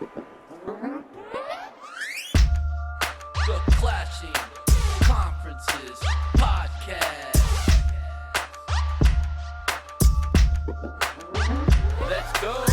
The Clashing Conferences Podcast. Let's go.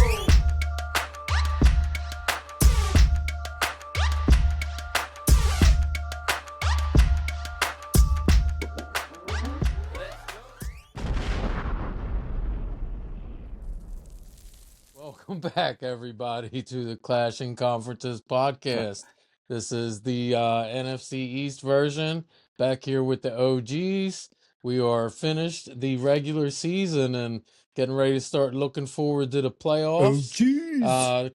Welcome back, everybody, to the Clashing Conferences podcast. This is the NFC East version. Back here with the OGs. We are finished the regular season and getting ready to start looking forward to the playoffs.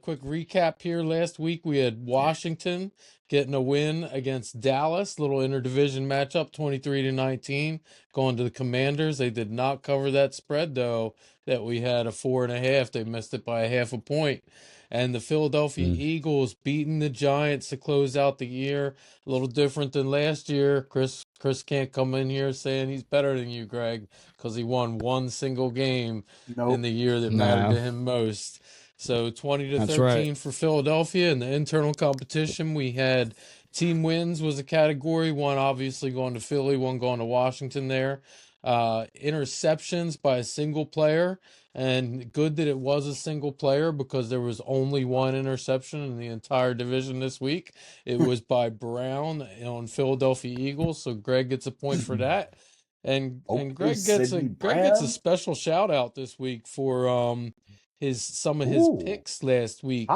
Quick recap here. Last week we had Washington getting a win against Dallas. Little interdivision matchup, 23-19, going to the Commanders. They did not cover that spread, though, that we had a 4.5. They missed it by a half a point. And the Philadelphia Eagles beating the Giants to close out the year. A little different than last year. Chris can't come in here saying he's better than you, Greg, because he won one single game in the year that mattered to him most. So 20-13 for Philadelphia. In the internal competition, we had team wins was a category. One obviously going to Philly, one going to Washington there. Interceptions by a single player, and good that it was a single player because there was only one interception in the entire division this week. It was by Brown on Philadelphia Eagles, so Greg gets a point for that. And Greg gets a special shout out this week for some of his picks last week.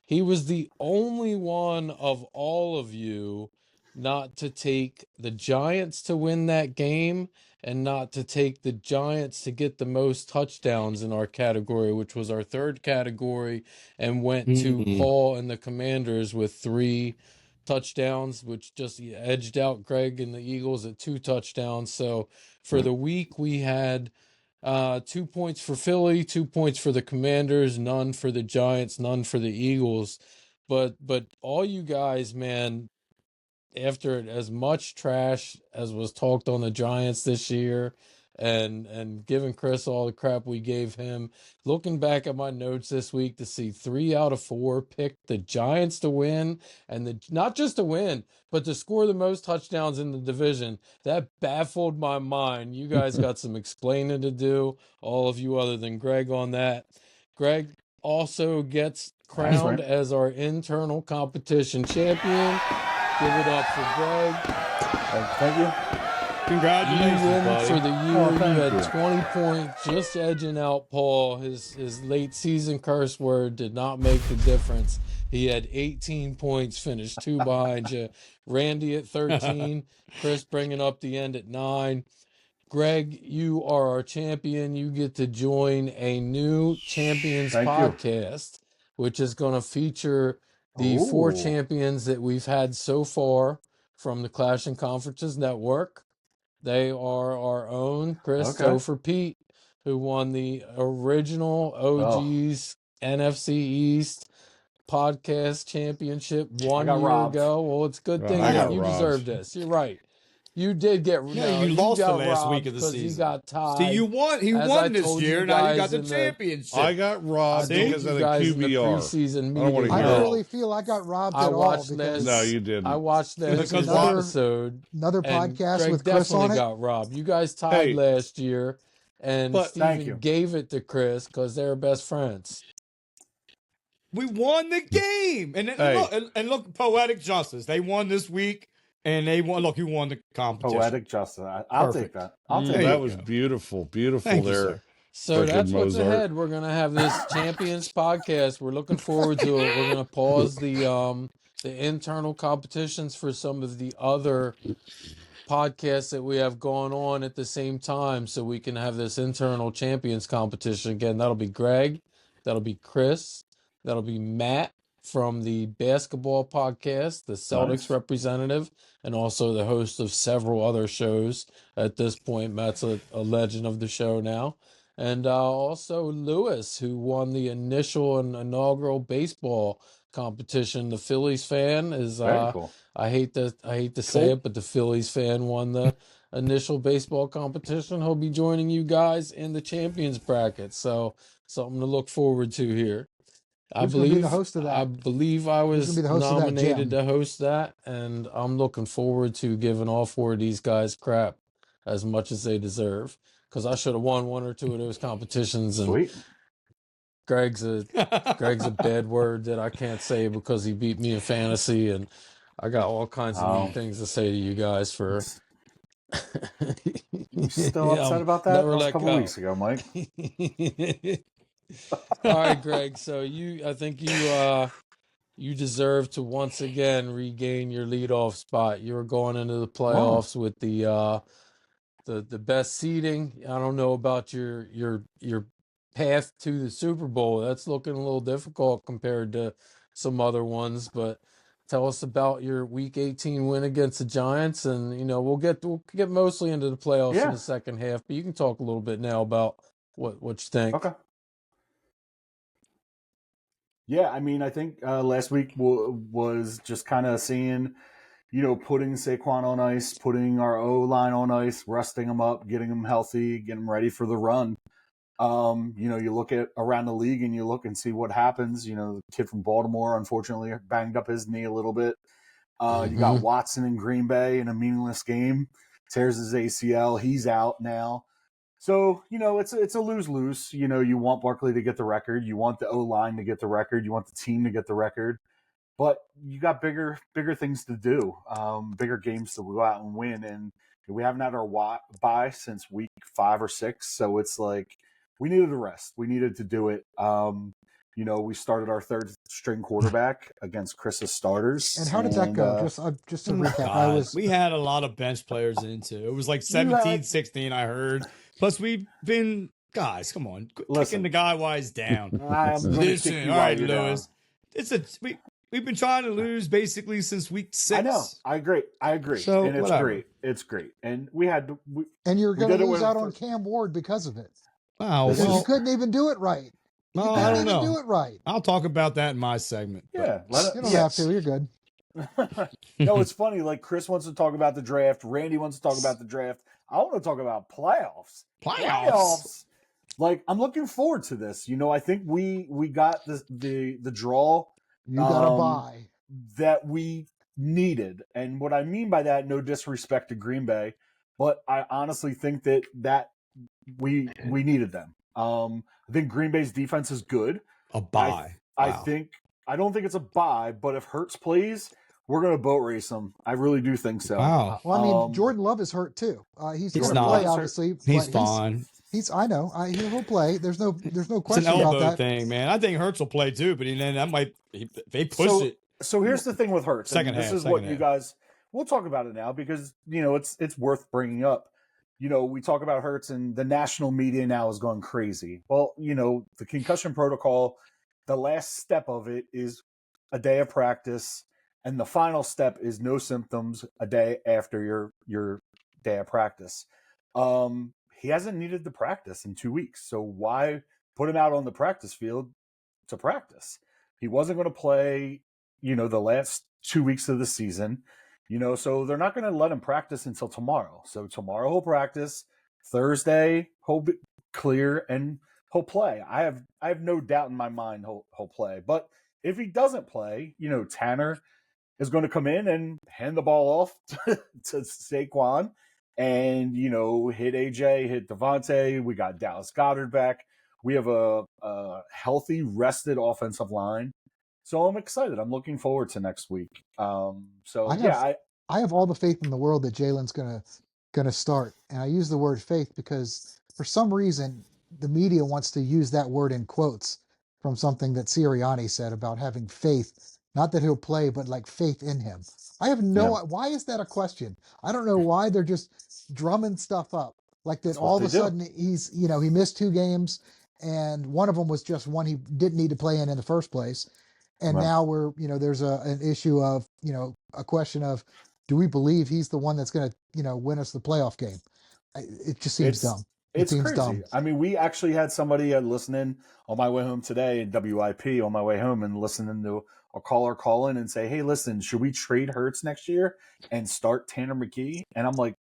He was the only one of all of you not to take the Giants to win that game and not to take the Giants to get the most touchdowns in our category, which was our third category, and went to Paul and the Commanders with 3 touchdowns, which just edged out Greg and the Eagles at 2 touchdowns. So for the week, we had 2 points for Philly, 2 points for the Commanders, none for the Giants, none for the Eagles. But all you guys, man, after as much trash as was talked on the Giants this year and giving Chris all the crap we gave him, looking back at my notes this week to see 3 out of 4 picked the Giants to win, and not just to win, but to score the most touchdowns in the division, that baffled my mind. You guys got some explaining to do, all of you other than Greg on that. Greg also gets crowned as our internal competition champion. Give it up for Greg. Thank you. Congratulations, you win buddy. for the year. You had 20 points, just edging out Paul. His late season curse word did not make the difference. He had 18 points, finished 2 behind you. Randy at 13. Chris bringing up the end at 9. Greg, you are our champion. You get to join a new Champions podcast, which is going to feature the 4 champions that we've had so far from the Clashing Conferences Network. They are our own Chris Topher Pete, who won the original OG's NFC East podcast championship 1 year ago. Well, it's a good thing that you deserve this. You're right. You did get you lost the last week of the season. He got tied. See, you won. He won this year. Now you got the championship. I got robbed because of the QBR. I don't really feel I got robbed at all. No, you didn't. I watched that episode. Another podcast Greg with Chris on it. Got robbed. You guys tied last year, and Steven gave it to Chris because they're best friends. We won the game, and look, poetic justice. They won this week. And they won. Look, you won the competition. Poetic justice. I'll take that. That was beautiful. Beautiful. Thank there. You, so that's what's ahead. We're gonna have this Champions podcast. We're looking forward to it. We're gonna pause the internal competitions for some of the other podcasts that we have going on at the same time, so we can have this internal Champions competition again. That'll be Greg. That'll be Chris. That'll be Matt from the basketball podcast, the Celtics representative, and also the host of several other shows at this point. Matt's a legend of the show now. And also Lewis, who won the initial and inaugural baseball competition. The Phillies fan is cool. I hate to say it, but the Phillies fan won the initial baseball competition. He'll be joining you guys in the champions bracket. So something to look forward to here. Who's going to be the host of that? I believe I was nominated to host that, and I'm looking forward to giving all four of these guys crap as much as they deserve, because I should have won one or two of those competitions. And Sweet. Greg's a bad word that I can't say because he beat me in fantasy, and I got all kinds of mean things to say to you guys for. You still upset about that? That was a couple weeks ago, Mike. All right, Greg. So I think you deserve to once again regain your leadoff spot. You were going into the playoffs with the best seeding. I don't know about your path to the Super Bowl. That's looking a little difficult compared to some other ones, but tell us about your Week 18 win against the Giants, and we'll get mostly into the playoffs in the second half. But you can talk a little bit now about what you think. Okay. Yeah, I mean, I think last week was just kind of seeing, putting Saquon on ice, putting our O-line on ice, resting them up, getting them healthy, getting them ready for the run. You look at around the league and you look and see what happens. The kid from Baltimore, unfortunately, banged up his knee a little bit. You got Watson in Green Bay in a meaningless game, tears his ACL. He's out now. So, it's a lose-lose. You want Barkley to get the record. You want the O-line to get the record. You want the team to get the record. But you got bigger things to do, bigger games to go out and win. And we haven't had our bye since week 5 or 6. So it's like we needed a rest. We needed to do it. We started our third string quarterback against Chris's starters. And how did that go? Just to recap, we had a lot of bench players in too. It was like 17-16, I heard. Plus, we've been guys. Come on, kicking the guy while he's down. Listen, all right, Lewis. We've been trying to lose basically since week 6. I know. I agree. So, and it's whatever. great. It's great. And and you're going to lose out on Cam Ward because of it. Wow. Because you couldn't even do it right. No, I don't know. Do it right. I'll talk about that in my segment. Yeah, you don't have to. You're good. No, it's funny. Like Chris wants to talk about the draft. Randy wants to talk about the draft. I want to talk about playoffs. Playoffs. Like I'm looking forward to this. I think we got the draw. You got a bye that we needed, and what I mean by that, no disrespect to Green Bay, but I honestly think that we needed them. I think Green Bay's defense is good. A bye. I don't think it's a bye, but if Hurts plays, we're going to boat race him. I really do think so. Wow. Well, I mean, Jordan Love is hurt too. He's going to play, obviously. He's fine. I know. He'll play. There's no question it's an elbow about that thing, man. I think Hurts will play too, but then that might they push it. So here's the thing with Hurts. This is what you guys. We'll talk about it now because it's worth bringing up. We talk about Hurts and the national media now is going crazy. Well, the concussion protocol, the last step of it is a day of practice, and the final step is no symptoms a day after your day of practice. He hasn't needed to practice in 2 weeks, so why put him out on the practice field to practice? He wasn't going to play, the last 2 weeks of the season. So they're not going to let him practice until tomorrow. So tomorrow he'll practice. Thursday he'll be clear and he'll play. I have no doubt in my mind he'll play. But if he doesn't play, Tanner is going to come in and hand the ball off to Saquon and hit AJ, hit Devontae. We got Dallas Goedert back. We have a healthy, rested offensive line. So I'm excited. I'm looking forward to next week. I have all the faith in the world that Jalen's gonna start, and I use the word faith because for some reason the media wants to use that word in quotes from something that Sirianni said about having faith, not that he'll play, but like faith in him. I have why is that a question? I don't know why they're just drumming stuff up like that. All of a sudden he's he missed 2 games, and one of them was just one he didn't need to play in the first place. And now we're, there's an issue of, a question of, do we believe he's the one that's going to, win us the playoff game? It just seems dumb. It seems crazy. Dumb. I mean, we actually had somebody listening on my way home today in WIP on my way home and listening to a caller call in and say, hey, listen, should we trade Hurts next year and start Tanner McKee? And I'm like,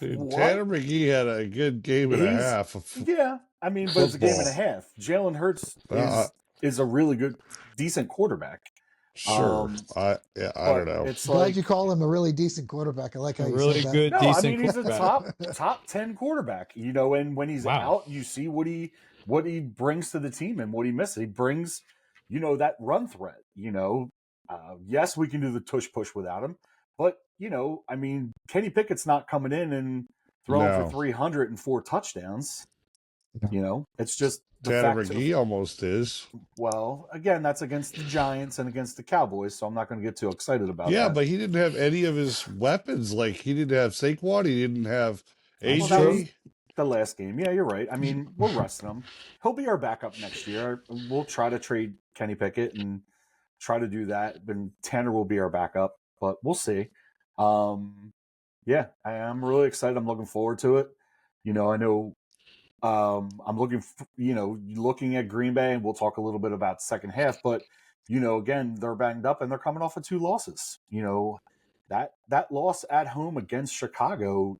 Tanner McKee had a good game and a half. Yeah. I mean, but it's a game and a half. Jalen Hurts is is a really good, decent quarterback. Sure. I don't know. It's glad you call him a really decent quarterback. I like how you really said good, that. No, I decent mean he's a quarterback. top 10 quarterback, you know, and when he's out, you see what he brings to the team and what he misses. He brings, you know, that run threat, you know. Yes, we can do the tush push without him, but you know, I mean, Kenny Pickett's not coming in and throwing for 304 touchdowns. You know, it's just the Tanner fact McGee almost is. Well, again, that's against the Giants and against the Cowboys, so I'm not going to get too excited about that. Yeah, but he didn't have any of his weapons. Like, he didn't have Saquon. He didn't have AJ. Well, that was the last game. Yeah, you're right. I mean, we're resting him. He'll be our backup next year. We'll try to trade Kenny Pickett and try to do that. Then Tanner will be our backup, but we'll see. Yeah, I'm really excited. I'm looking forward to it. You know, I know I'm looking at Green Bay, and we'll talk a little bit about second half, but you know, again, they're banged up and they're coming off of 2 losses. You know, that loss at home against Chicago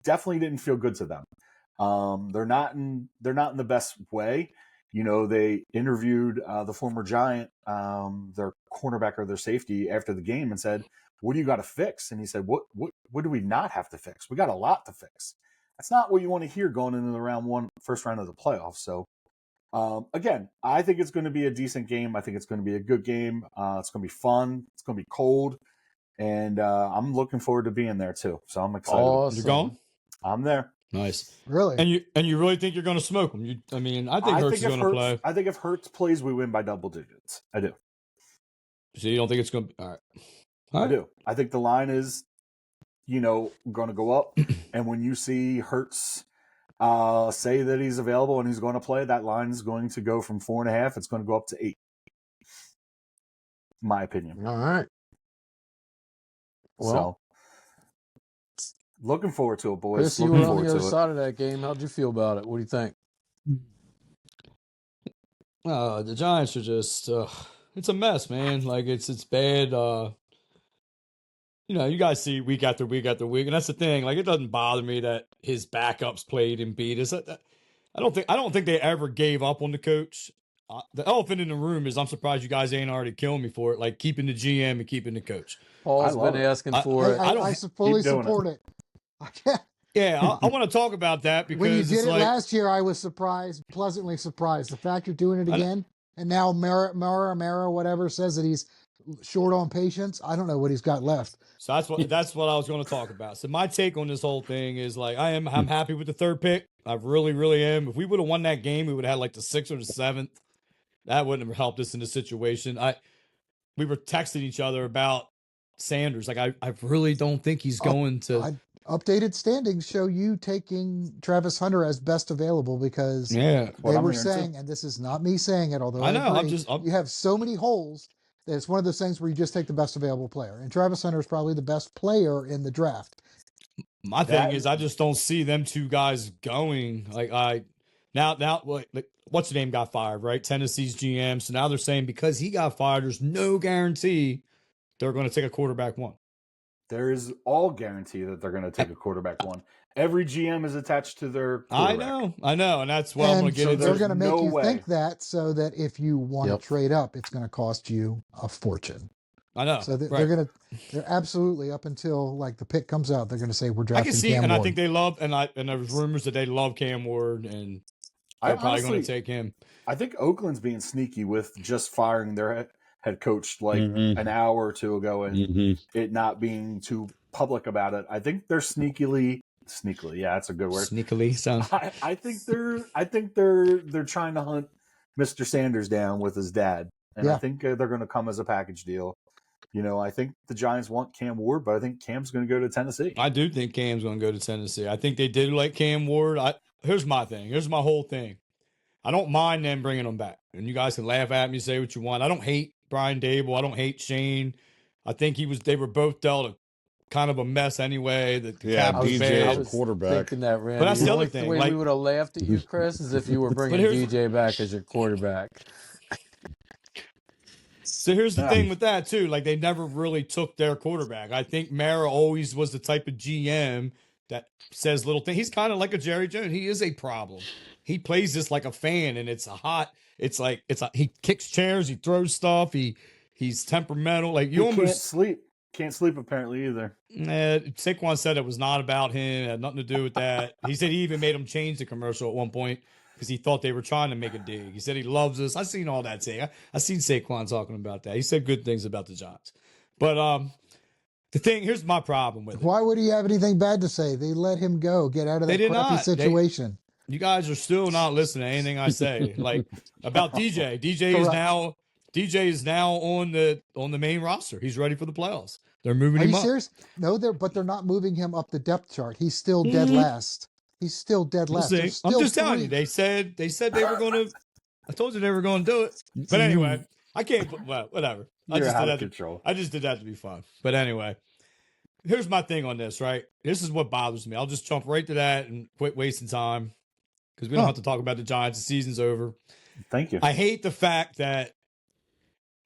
definitely didn't feel good to them. They're not in the best way. You know, they interviewed the former Giant, their cornerback or their safety after the game and said, "What do you got to fix?" And he said, "What do we not have to fix? We got a lot to fix." That's not what you want to hear going into the first round of the playoffs. So, again, I think it's going to be a decent game. I think it's going to be a good game. It's going to be fun. It's going to be cold. And I'm looking forward to being there, too. So I'm excited. Awesome. You're going? I'm there. Nice. Really? And you really think you're going to smoke them? I think Hurts is going to play. I think if Hurts plays, we win by double digits. I do. So you don't think it's going to be... All right. I do. I think the line is, you know, going to go up. And when you see Hurts say that he's available and he's going to play, that line is going to go from 4.5. It's going to go up to 8. My opinion. All right. Well, so looking forward to it, boys. Chris, you were on the other side of that game. How'd you feel about it? What do you think? The Giants are just it's a mess, man. Like it's bad. You know, you guys see week after week after week, and that's the thing. Like, it doesn't bother me that his backups played and beat us. I don't think they ever gave up on the coach. The elephant in the room is I'm surprised you guys ain't already killing me for it. Like keeping the GM and keeping the coach. Paul's been asking for it. I fully support it. Yeah, I want to talk about that because when you did it last year, I was surprised, pleasantly surprised. The fact you're doing it again, and now Mara, whatever, says that he's short on patience. I don't know what he's got left. So that's what I was going to talk about. So my take on this whole thing is like I'm happy with the 3rd pick. I really, really am. If we would have won that game, we would have had like the 6th or the 7th. That wouldn't have helped us in the situation. We were texting each other about Sanders. Like I really don't think he's going to. Updated standings show you taking Travis Hunter as best available because they were saying, and this is not me saying it, although I know you have so many holes that it's one of those things where you just take the best available player. And Travis Hunter is probably the best player in the draft. My thing is I just don't see them 2 guys going. What's the name got fired, right? Tennessee's GM. So now they're saying because he got fired, there's no guarantee they're going to take a quarterback 1. There is all guarantee that they're going to take a quarterback 1. Every GM is attached to their quarterback. I know, and that's what I'm going to get into. They're going to make you think that so that if you want to trade up, it's going to cost you a fortune. I know. So they're absolutely up until like the pick comes out, they're going to say we're drafting. I can see, Cam Ward. I think they love, and there's rumors that they love Cam Ward, and they're probably going to take him. I think Oakland's being sneaky with just firing their head coach an hour or 2 ago and it not being too public about it. I think they're sneakily, yeah, that's a good word. Sneakily sounds. I think they're trying to hunt Mr. Sanders down with his dad, and I think they're going to come as a package deal. You know, I think the Giants want Cam Ward, but I think Cam's going to go to Tennessee. I do think Cam's going to go to Tennessee. I think they did like Cam Ward. Here's my thing. Here's my whole thing. I don't mind them bringing them back, and you guys can laugh at me, say what you want. I don't hate Brian Dable. I don't hate Shane. I think they were both dealt a kind of a mess anyway. DJ was quarterback. Thinking that, Randy. But that's the other thing. The way we would have laughed at you, Chris, is if you were bringing DJ back as your quarterback. So here's the thing with that too. Like they never really took their quarterback. I think Mara always was the type of GM that says little things. He's kind of like a Jerry Jones. He is a problem. He plays this like a fan, and he kicks chairs, he throws stuff, he's temperamental. Like you almost can't sleep apparently either. Saquon said it was not about him, it had nothing to do with that. He said he even made him change the commercial at one point because he thought they were trying to make a dig. He said he loves us. I seen all that thing. I seen Saquon talking about that. He said good things about the Giants. But here's my problem with it. Why would he have anything bad to say? They let him go, get out of that crappy situation. You guys are still not listening to anything I say. Like about DJ. DJ is now on the main roster. He's ready for the playoffs. They're moving him up. Are you serious? No, they're not moving him up the depth chart. He's still dead last. He's still dead last. I'm just telling you. They said they were going to. I told you they were going to do it. But anyway, I can't. Well, whatever. I just did that to be fun. But anyway, here's my thing on this. Right, this is what bothers me. I'll just jump right to that and quit wasting time because we don't have to talk about the Giants. The season's over. Thank you. I hate the fact that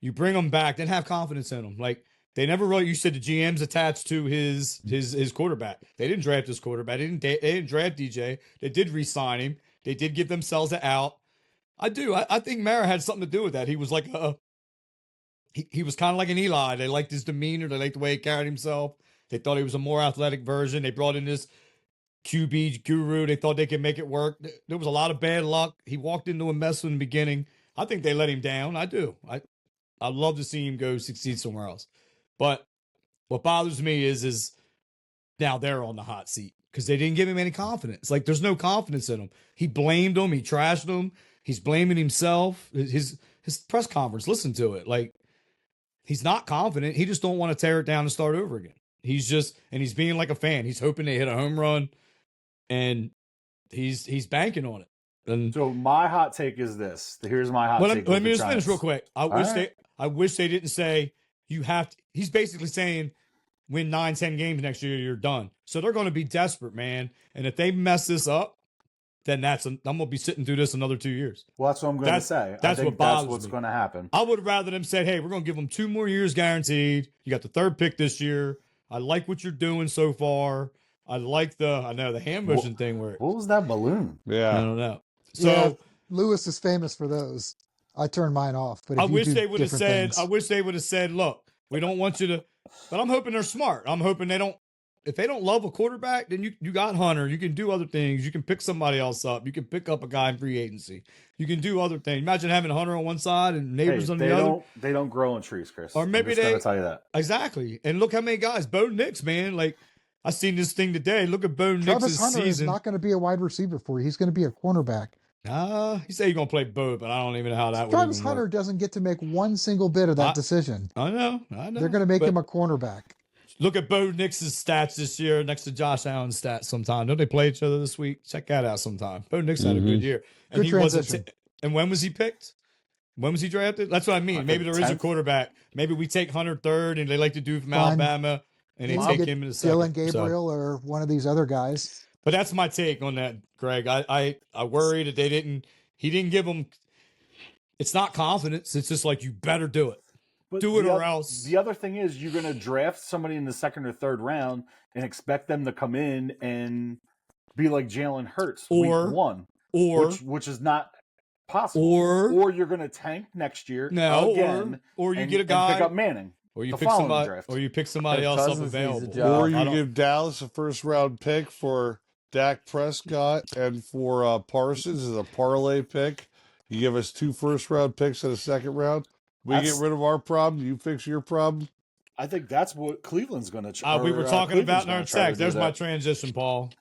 you bring them back, then have confidence in them. Like they never really. You said the GM's attached to his quarterback. They didn't draft his quarterback. They didn't draft DJ. They did re-sign him. They did give themselves an out. I do. I think Mara had something to do with that. He was like he was kind of like an Eli. They liked his demeanor. They liked the way he carried himself. They thought he was a more athletic version. They brought in this QB guru. They thought they could make it work. There was a lot of bad luck. He walked into a mess in the beginning. I think they let him down. I do. I'd love to see him go succeed somewhere else. But what bothers me is now they're on the hot seat because they didn't give him any confidence. Like there's no confidence in him. He blamed him. He trashed him. He's blaming himself. His press conference, listen to it. Like he's not confident. He just don't want to tear it down and start over again. He's being like a fan. He's hoping they hit a home run, and he's banking on it. And so my hot take is this. Here's my hot take. Let me just finish real quick. I wish they didn't say you have to. He's basically saying win 9-10 games next year, you're done. So they're going to be desperate, man. And if they mess this up, then I'm going to be sitting through this another 2 years. Well, that's what I'm going to say. That's what's going to happen. I would rather them say, hey, we're going to give them 2 more years guaranteed. You got the 3rd pick this year. I like what you're doing so far. I like the hand motion thing. What was that balloon? Yeah. I don't know. So yeah, Lewis is famous for those. I turned mine off. But I wish they would have said, look, we don't want you to, but I'm hoping they're smart. I'm hoping if they don't love a quarterback, then you got Hunter. You can do other things. You can pick somebody else up. You can pick up a guy in free agency. You can do other things. Imagine having Hunter on one side and Neighbors on the other. They don't grow on trees, Chris. Or maybe I'm going to tell you that. Exactly. And look how many guys. Bo Nix, man. Like, I seen this thing today. Look at Bo Nix's Travis Hunter season. is not going to be a wide receiver for you. He's going to be a cornerback. He said he's going to play Bo, but I don't even know how that Travis Hunter doesn't get to make one single bit of that decision. I know. They're going to make him a cornerback. Look at Bo Nix's stats this year next to Josh Allen's stats sometime. Don't they play each other this week? Check that out sometime. Bo Nix had a good year. And good transition. And when was he picked? When was he drafted? That's what I mean. Maybe there is a quarterback. Maybe we take Hunter 3rd, and they like to do from Alabama, and they take him in the 2nd. Dylan Gabriel or one of these other guys. But that's my take on that, Greg. I worry that he didn't give them. It's not confidence. It's just like, you better do it. But do it or else. The other thing is you're going to draft somebody in the 2nd or 3rd round and expect them to come in and be like Jalen Hurts week 1, which is not possible. Or you're going to tank next year again, or you get a guy and pick up Manning. Or you pick somebody else up available. Or you give Dallas a 1st-round pick for Dak Prescott and for Parsons as a parlay pick. You give us 2 1st-round picks in the 2nd round. We get rid of our problem. You fix your problem. I think that's what Cleveland's going to try. We were talking about in our text. There's my transition, Paul.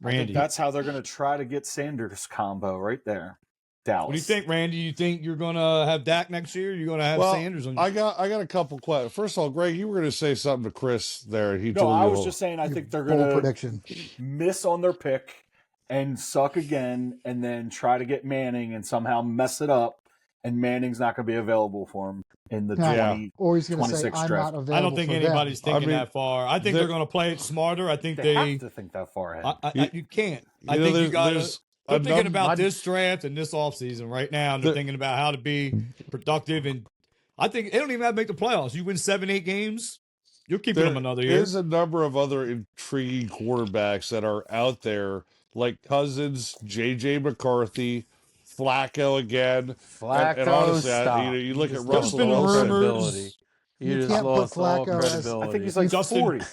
Randy. I think that's how they're going to try to get Sanders combo right there. Dallas. What do you think, Randy? You think you're going to have Dak next year? You're going to have Sanders on? I got a couple questions. First of all, Greg, you were going to say something to Chris there. I was just saying I think they're going to miss on their pick and suck again, and then try to get Manning and somehow mess it up. And Manning's not going to be available for him in the 2026 or he's going to say, I'm not available. I don't think anybody's thinking that far. I think they're going to play it smarter. I think they have to think that far ahead. You can't. I think you got to. They're thinking about this draft and this offseason right now. And they're thinking about how to be productive. And I think they don't even have to make the playoffs. You win 7-8 games, You're keeping him another year. There's a number of other intriguing quarterbacks that are out there, like Cousins, J.J. McCarthy, Flacco again. Flacco, and honestly, stop. you look at just Russell lost Wilson. credibility. You can't put lost all Flacco as- credibility. I think he's like Justin- 40.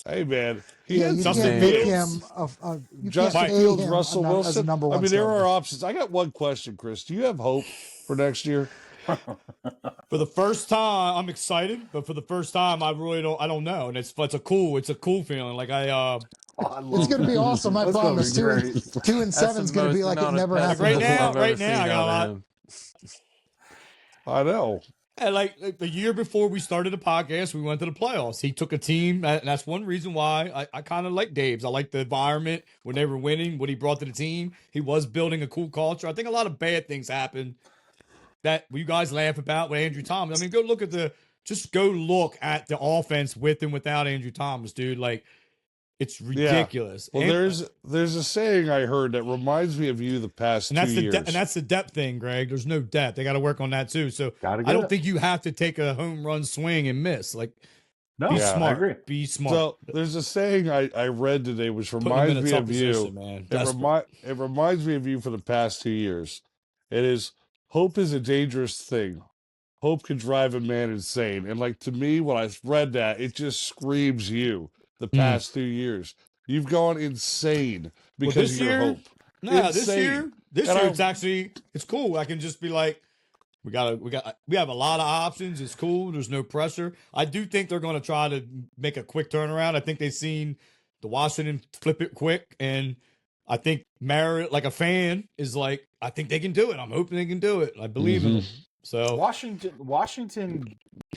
Hey, man. Yeah, you Justin can't make Fields. him. You Justin can't pay Fields, him Russell Wilson. as a number one. I mean, there starter. are options. I got one question, Chris. Do you have hope for next year? For the first time, I'm excited, but for the first time, I don't know, and it's a cool feeling. Like it's going to be awesome. I promise. 2-7 is going to be like it never happened. Right now, I've ever seen I got a out lot. of him. I know. And like the year before we started the podcast, we went to the playoffs. He took a team, and that's one reason why I kind of like Dave's. I like the environment when they were winning, what he brought to the team. He was building a cool culture. I think a lot of bad things happened that you guys laugh about with Andrew Thomas. I mean, go look at the offense with and without Andrew Thomas, dude. Like, it's ridiculous. Yeah. Well, there's a saying I heard that reminds me of you the past 2 years. And that's the depth thing, Greg. There's no depth. They got to work on that too. So I don't think you have to take a home run swing and miss. Like, be smart. I agree. Be smart. So there's a saying I read today which reminds me of you. Man. It reminds me of you for the past 2 years. It is, hope is a dangerous thing. Hope can drive a man insane. And like, to me, when I read that, it just screams you the past 2 years. You've gone insane because of your hope. No, this year it's cool. I can just be like, we have a lot of options. It's cool. There's no pressure. I do think they're going to try to make a quick turnaround. I think they've seen the Washington flip it quick, and I think Merritt, like a fan, is like, I think they can do it. I'm hoping they can do it. I believe in them. So Washington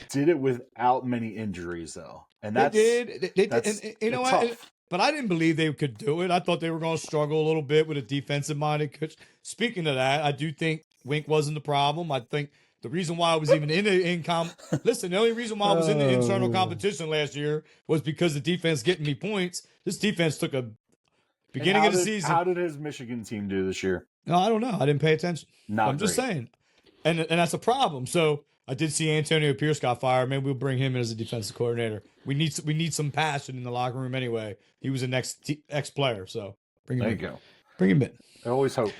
did it without many injuries, though, and they did. And you know what? But I didn't believe they could do it. I thought they were going to struggle a little bit with a defensive-minded coach. Speaking of that, I do think Wink wasn't the problem. I think the reason why I was even the only reason why I was in the internal competition last year was because the defense getting me points. This defense took a beginning of the season. How did his Michigan team do this year? No, I don't know. I didn't pay attention. I'm just saying. And that's a problem. So I did see Antonio Pierce got fired. Maybe we'll bring him in as a defensive coordinator. We need some passion in the locker room anyway. He was an ex-player, so bring him in. There you go. Bring him in. I always hope.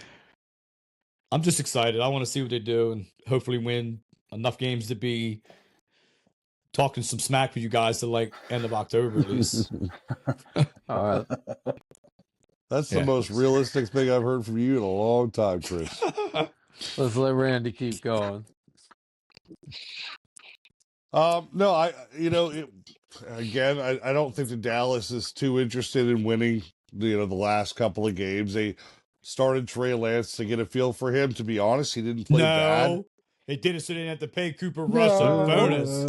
I'm just excited. I want to see what they do and hopefully win enough games to be talking some smack with you guys to like end of October at least. All right. That's the most realistic thing I've heard from you in a long time, Chris. Let's let Randy keep going. No, I don't think the Dallas is too interested in winning, the last couple of games. They started Trey Lance to get a feel for him. To be honest, he didn't play bad. They did it so they didn't have to pay Cooper Rush a bonus.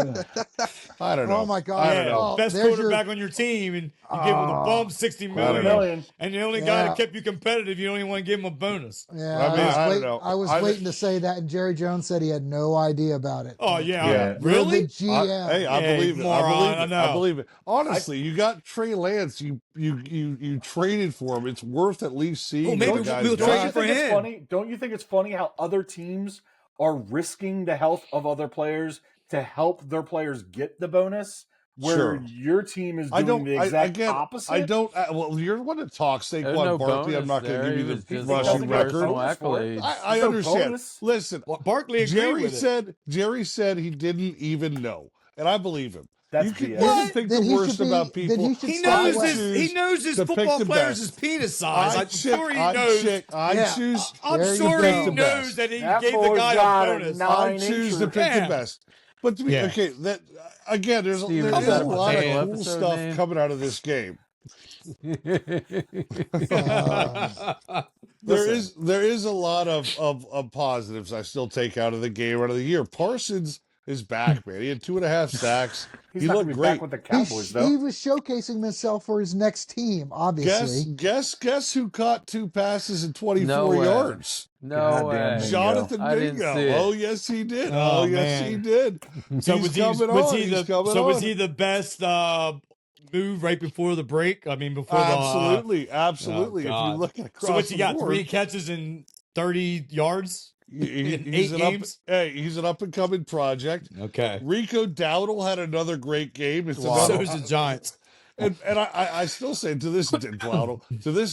I don't know. Oh my God! Yeah, Oh, best quarterback on your team, and you give him the bum $60 million, and the only guy that kept you competitive, you don't even want to give him a bonus. Yeah, I don't know. I was waiting to say that, and Jerry Jones said he had no idea about it. Oh yeah. Really? The GM. I believe it. Moron, I believe it. Honestly, you got Trey Lance. You traded for him. It's worth at least seeing. Maybe we'll trade for him. Don't you think it's funny how other teams are risking the health of other players to help their players get the bonus, where your team is doing the exact opposite? I don't. Well, you're one that talks Saquon Barkley. I'm not going to give you the just rushing record. I understand. Bonus. Listen, Barkley agreed Jerry said he didn't even know, and I believe him. That's you can think the worst about people. He knows his football players' penis size. I'm sure he knows. I'm sure he knows that he gave the guy a bonus. I choose to pick the best. But to me, okay, that again, there's a lot of cool stuff coming out of this game. There is a lot of positives I still take out of the game, out of the year. Parsons is back, man. He had 2.5 sacks. He looked great back with the Cowboys, though. He was showcasing himself for his next team, obviously. Guess who caught 2 passes and 24 yards? No way. Jonathan Mingo. Oh, yes, he did. Oh, yes, he did. So was he the best move right before the break? I mean, before absolutely. Oh, if you look at across so what's he got? board, 3 catches and 30 yards? He's an up and coming project. Okay. Rico Dowdle had another great game. It's So is the Giants. And I still say to this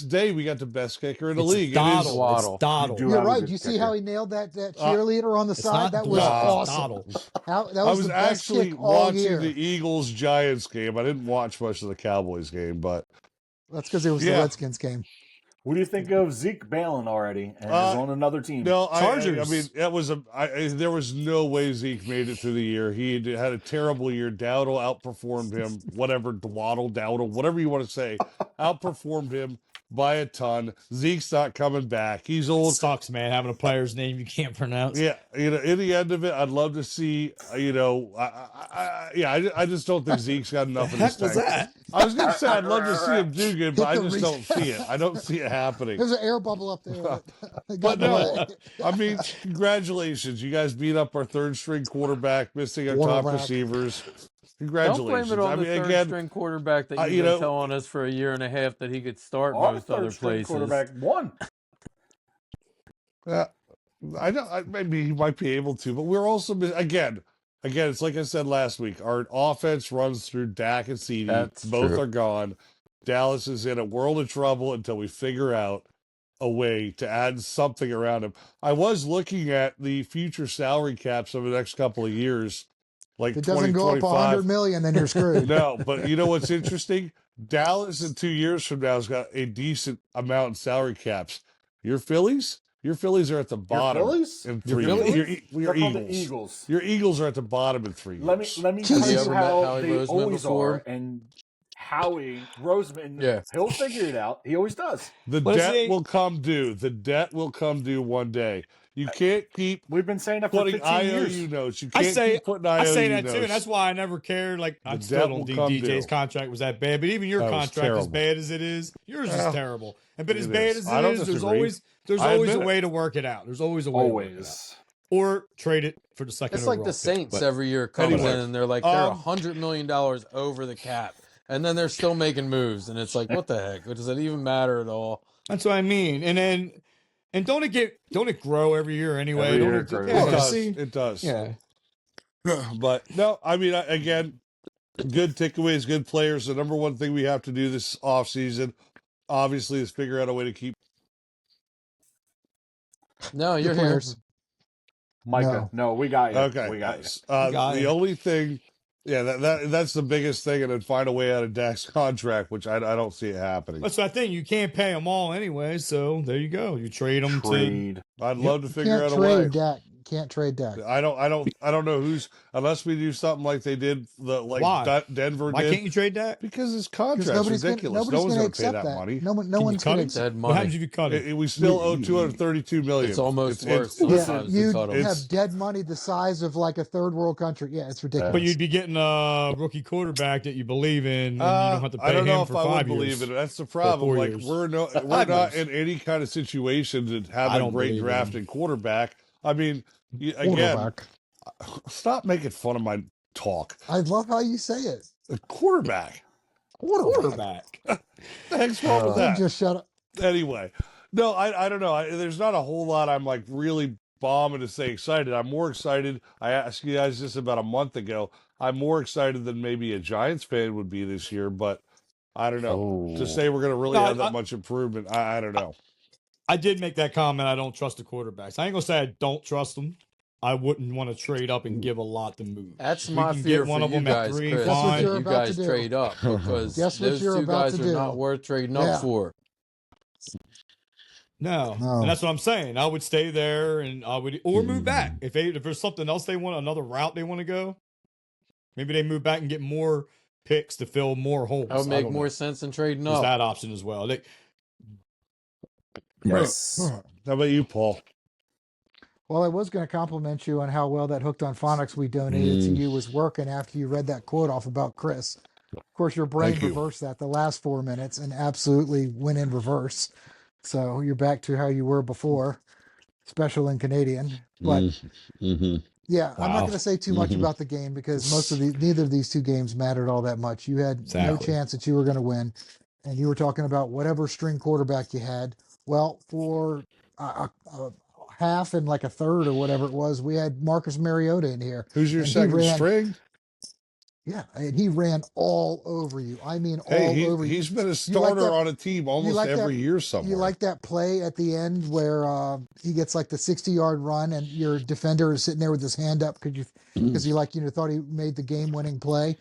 day we got the best kicker in the league. Dowdle. It's Dowdle. You're right. Do you see how he nailed that cheerleader on the side? That was awesome. That was the best actually kick all watching year. the Eagles Giants game. I didn't watch much of the Cowboys game, but that's because it was the Redskins game. What do you think of Zeke bailing already and is on another team? No, Chargers. I mean, that was there was no way Zeke made it through the year. He had a terrible year. Dowdle outperformed him. Whatever, Dowdle, whatever you want to say, outperformed him by a ton. Zeke's not coming back. He's old. It sucks, man, having a player's name you can't pronounce. Yeah, in the end of it, I'd love to see. I just don't think Zeke's got enough in his tank. What was that? I was going to say I'd love to see him do good, but I just don't see it. I don't see it happening. There's an air bubble up there. But no, I mean, congratulations. You guys beat up our third string quarterback, missing our top receivers. Congratulations. Don't blame it on the third string quarterback that you've been telling us for a year and a half that he could start most other places. Quarterback won. I know maybe he might be able to, but we're also again. It's like I said last week. Our offense runs through Dak and CD. Both are gone. Dallas is in a world of trouble until we figure out a way to add something around him. I was looking at the future salary caps over the next couple of years. Like if it doesn't go up 100 million, then you're screwed. No, but you know what's interesting? Dallas in 2 years from now has got a decent amount in salary caps. Your Phillies are at the bottom. Your Phillies? In 3 years. Your Eagles. Your Eagles are at the bottom in 3 years. Let me tell you how they always are. And Howie Roseman, he'll figure it out. He always does. The debt will come due. The debt will come due one day. You can't keep. We've been saying that for 15 years. IOU notes. You can't keep putting IOU notes. I say that too, and that's why I never cared. Like I still don't think DJ's contract was that bad, but even your contract, as bad as it is, yours is terrible. But as bad as it is, there's always a way to work it out. There's always a way to work it out. Or trade it for the second. It's like the Saints every year comes in and they're like they're $100 million over the cap, and then they're still making moves, and it's like, what the heck? Does it even matter at all? That's what I mean. And don't it grow every year anyway? Every year it grows. It does. Yeah. But no, I mean, again, good takeaways, good players. The number one thing we have to do this offseason, obviously, is figure out a way to keep. No, you're here. Micah, no, we got you. Okay. We got you. The only thing, that's the biggest thing, and then find a way out of Dak's contract, which I don't see it happening. That's the thing. You can't pay them all anyway, so there you go. You trade them to. I'd love to figure out a way. Can't trade Dak. I don't know who's, unless we do something like they did Denver Why did. can't you trade Dak? Because his contract's ridiculous. No one's going to pay that money. No one's going to accept money. What happens if you cut it? We still owe $232 million. It's almost worse. You have dead money the size of like a third world country. Yeah, it's ridiculous. But you'd be getting a rookie quarterback that you believe in, and you don't have to pay him for 5 years. I don't know if I would believe in it. That's the problem. Like we're not in any kind of situation to have a great drafting quarterback. I mean, again, stop making fun of my talk. I love how you say it. A quarterback. Quarterback. The heck's wrong with that? Just shut up. Anyway, no, I don't know. There's not a whole lot I'm like really bombing to say excited. I'm more excited. I asked you guys this about a month ago. I'm more excited than maybe a Giants fan would be this year, but I don't know. To say we're going to really have that much improvement, I don't know. I did make that comment. I don't trust the quarterbacks. I ain't gonna say I don't trust them. I wouldn't want to trade up and give a lot to move. That's my fear for you guys, Chris. You guys trade up because those two guys are not worth trading up for. No, and that's what I'm saying. I would stay there, and I would move back if there's something else they want, another route they want to go. Maybe they move back and get more picks to fill more holes. That would make more sense than trading up. There's that option as well. Yes. How about you, Paul? Well, I was going to compliment you on how well that Hooked on Phonics we donated to you was working after you read that quote off about Chris. Of course, your brain reversed that the last 4 minutes and absolutely went in reverse. So you're back to how you were before, special and Canadian. But yeah, I'm not going to say too much about the game because neither of these two games mattered all that much. You had no chance that you were going to win, and you were talking about whatever string quarterback you had. Well, for half and like a third or whatever it was, we had Marcus Mariota in here. Who's your and second string? Yeah, and he ran all over you. I mean, hey, all over you. He's been a starter on a team almost every year somewhere. You like that play at the end where he gets like the 60-yard run and your defender is sitting there with his hand up because he thought he made the game-winning play,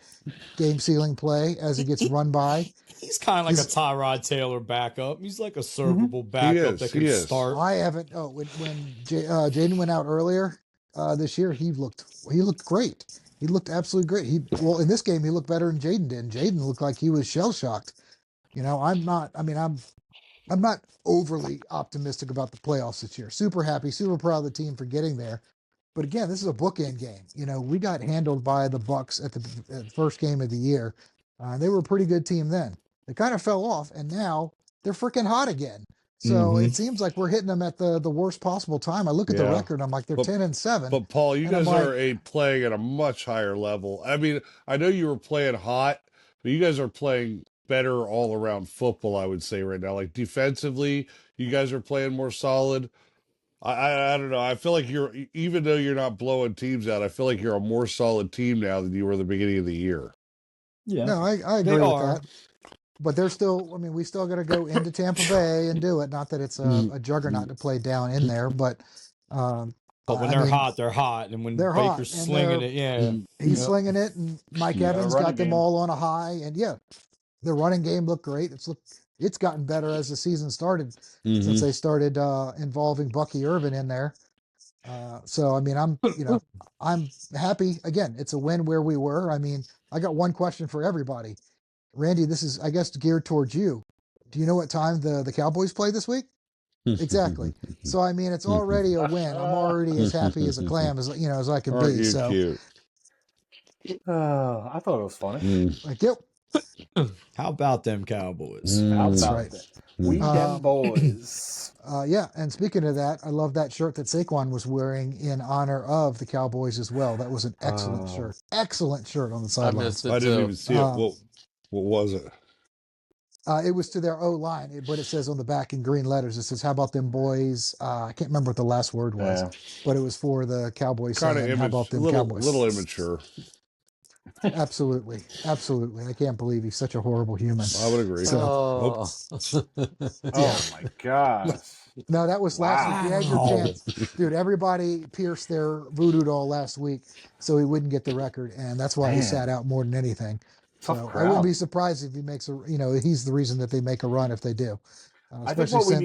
game-sealing play as he gets run by. He's kind of like a Tyrod Taylor backup. He's like a servable backup that can start. I haven't. Oh, when Jaden went out earlier this year, he looked great. He looked absolutely great. In this game he looked better than Jaden did. Jaden looked like he was shell shocked. I'm not overly optimistic about the playoffs this year. Super happy, super proud of the team for getting there. But again, this is a bookend game. We got handled by the Bucs at the first game of the year. They were a pretty good team then. They kind of fell off, and now they're freaking hot again. So it seems like we're hitting them at the worst possible time. I look at the record, I'm like, they're 10-7. But Paul, you guys are playing at a much higher level. I mean, I know you were playing hot, but you guys are playing better all around football, I would say right now. Like defensively, you guys are playing more solid. I don't know. I feel like even though you're not blowing teams out, I feel like you're a more solid team now than you were at the beginning of the year. Yeah. No, I agree with that. But they're still, we still got to go into Tampa Bay and do it. Not that it's a juggernaut to play down in there, but. But when they're hot, they're hot. And when Baker's slinging it, he's slinging it, and Mike Evans got them all on a high. And the running game looked great. It's gotten better as the season started since they started involving Bucky Irvin in there. So I'm happy. Again, it's a win where we were. I got one question for everybody. Randy, this is, I guess, geared towards you. Do you know what time the Cowboys play this week? Exactly. So it's already a win. I'm already as happy as a clam as I can be. So cute? I thought it was funny. Thank you. How about them Cowboys? That's right. We them boys. And speaking of that, I love that shirt that Saquon was wearing in honor of the Cowboys as well. That was an excellent shirt. Excellent shirt on the sidelines. I didn't even see it. What was it? It was to their O-line, but it says on the back in green letters, it says, "How about them boys?" I can't remember what the last word was, but it was for the Cowboys. Kind of how about them Cowboys? Little immature. Absolutely. I can't believe he's such a horrible human. I would agree. So, oh my gosh. No, that was last week. You had your chance. Dude, everybody pierced their voodoo doll last week so he wouldn't get the record, and that's why he sat out more than anything. So I wouldn't be surprised if he makes he's the reason that they make a run if they do. I think what we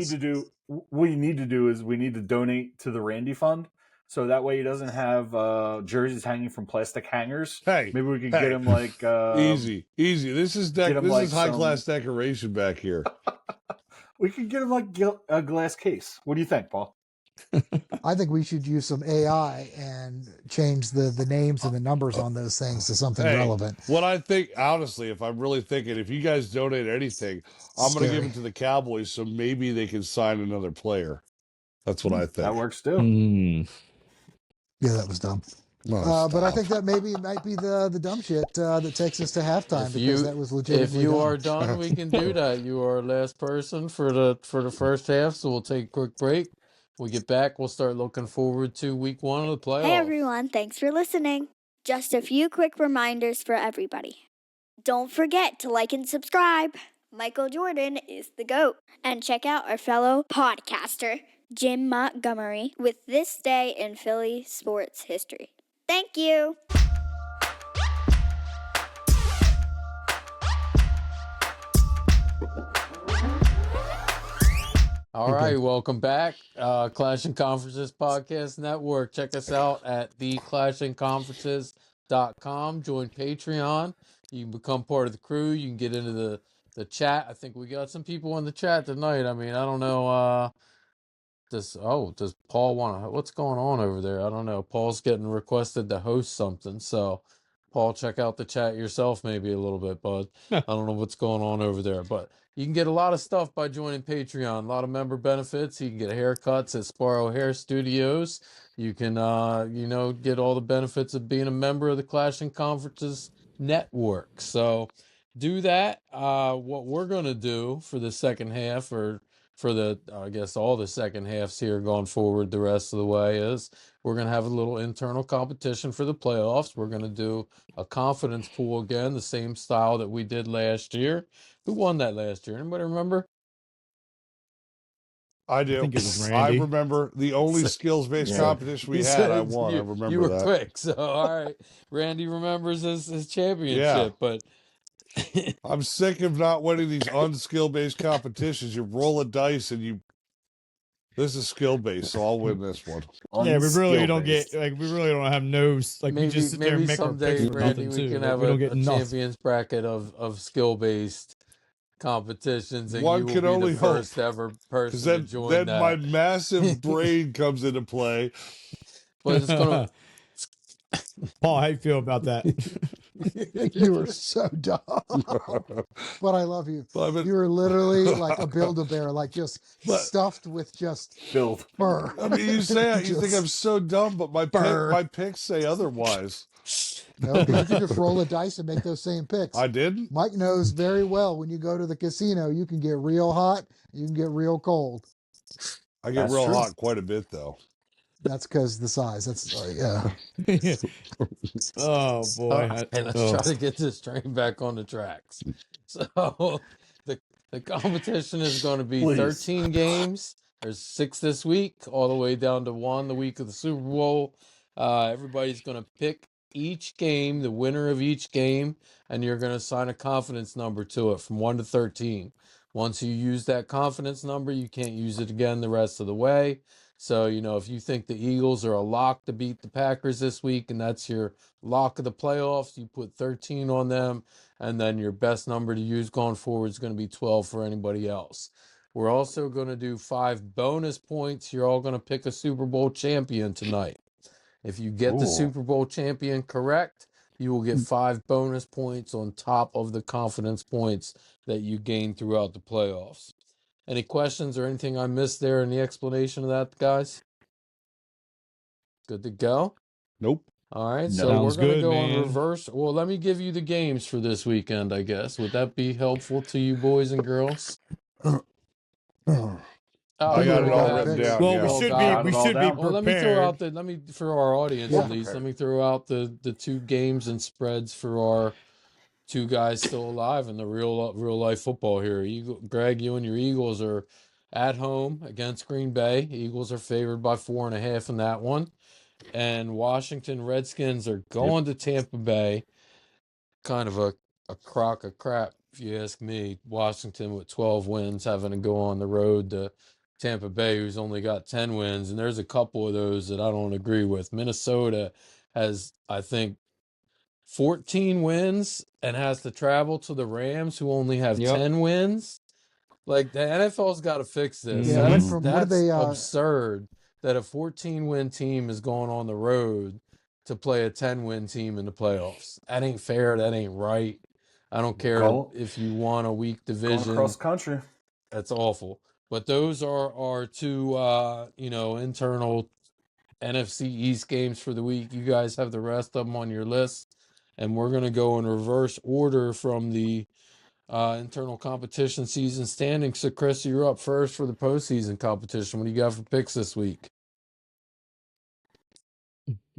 need to do is we need to donate to the Randy Fund. So that way he doesn't have jerseys hanging from plastic hangers. Hey, maybe we could get him like easy. This is high class decoration back here. We could get him like a glass case. What do you think, Paul? I think we should use some AI and change the names and the numbers on those things to something relevant. What I think, honestly, if I'm really thinking, if you guys donate anything, I'm going to give it to the Cowboys so maybe they can sign another player. That's what I think. That works too. Yeah, that was dumb. But I think that maybe it might be the dumb shit that takes us to halftime because that was legitimately If you dumb. are done, we can do that. You are last person for the first half, so we'll take a quick break. When we get back, we'll start looking forward to week 1 of the playoffs. Hey everyone, thanks for listening. Just a few quick reminders for everybody. Don't forget to like and subscribe. Michael Jordan is the GOAT. And check out our fellow podcaster, Jim Montgomery, with This Day in Philly Sports History. Thank you. All right, welcome back. Clash and Conferences Podcast Network. Check us out at theclashandconferences.com. Join Patreon. You can become part of the crew. You can get into the chat. I think we got some people in the chat tonight. I don't know. Does Paul want to? What's going on over there? I don't know. Paul's getting requested to host something. So, Paul, check out the chat yourself maybe a little bit, bud. I don't know what's going on over there, but you can get a lot of stuff by joining Patreon. A lot of member benefits. You can get haircuts at Sparrow Hair Studios. You can, get all the benefits of being a member of the Clash and Conferences Network. So, do that. What we're going to do for the second half or for the, I guess, all the second halves here going forward the rest of the way is we're going to have a little internal competition for the playoffs. We're going to do a confidence pool again, the same style that we did last year. Who won that last year? Anybody remember? I do. I think it was I Randy. remember the only skills-based competition we had. I won. I remember you were that. quick. So, all right. Randy remembers his championship, but I'm sick of not winning these unskill-based competitions. You roll a dice and you. This is skill-based, so I'll win this one. Yeah, we really don't get we really don't have maybe, we just sit there and make our picks for Randy, nothing we too. can have a champions bracket of skill-based competitions, and one you can will be only the first hope. ever person to join then that. my massive brain comes into play. But it's gonna. Paul, how you feel about that? You are so dumb. But I love you. You're literally like a Build-A-Bear, like just stuffed with just fur. I mean, you say you think I'm so dumb, but my picks say otherwise. No, because you can just roll a dice and make those same picks. I didn't. Mike knows very well when you go to the casino, you can get real hot, you can get real cold. I get real hot quite a bit, though. That's because the size. That's yeah. Oh boy! Let's try to get this train back on the tracks. So the competition is going to be 13 games. There's 6 this week, all the way down to 1 the week of the Super Bowl. Everybody's going to pick each game, the winner of each game, and you're going to assign a confidence number to it from 1 to 13. Once you use that confidence number, you can't use it again the rest of the way. So, if you think the Eagles are a lock to beat the Packers this week, and that's your lock of the playoffs, you put 13 on them, and then your best number to use going forward is going to be 12 for anybody else. We're also going to do 5 bonus points. You're all going to pick a Super Bowl champion tonight. If you get the Super Bowl champion correct, you will get 5 bonus points on top of the confidence points that you gain throughout the playoffs. Any questions or anything I missed there in the explanation of that, guys? Good to go? Nope. All right, so we're going to go on reverse. Well, let me give you the games for this weekend, I guess. Would that be helpful to you boys and girls? I got it all written down. Well, we should be prepared. Well, let me for our audience at least, let me throw out the 2 games and spreads for our 2 guys still alive in the real life football here. Greg, you and your Eagles are at home against Green Bay. Eagles are favored by 4.5 in that one. And Washington Redskins are going to Tampa Bay. Kind of a crock of crap, if you ask me. Washington with 12 wins having to go on the road to Tampa Bay, who's only got 10 wins. And there's a couple of those that I don't agree with. Minnesota has, I think, 14 wins and has to travel to the Rams, who only have 10 wins. Like, the NFL's got to fix this. Yeah, that's absurd that a 14-win team is going on the road to play a 10-win team in the playoffs. That ain't fair. That ain't right. I don't care if you won a weak division. Across country. That's awful. But those are our 2, internal NFC East games for the week. You guys have the rest of them on your list. And we're going to go in reverse order from the internal competition season standings. So, Chris, you're up first for the postseason competition. What do you got for picks this week?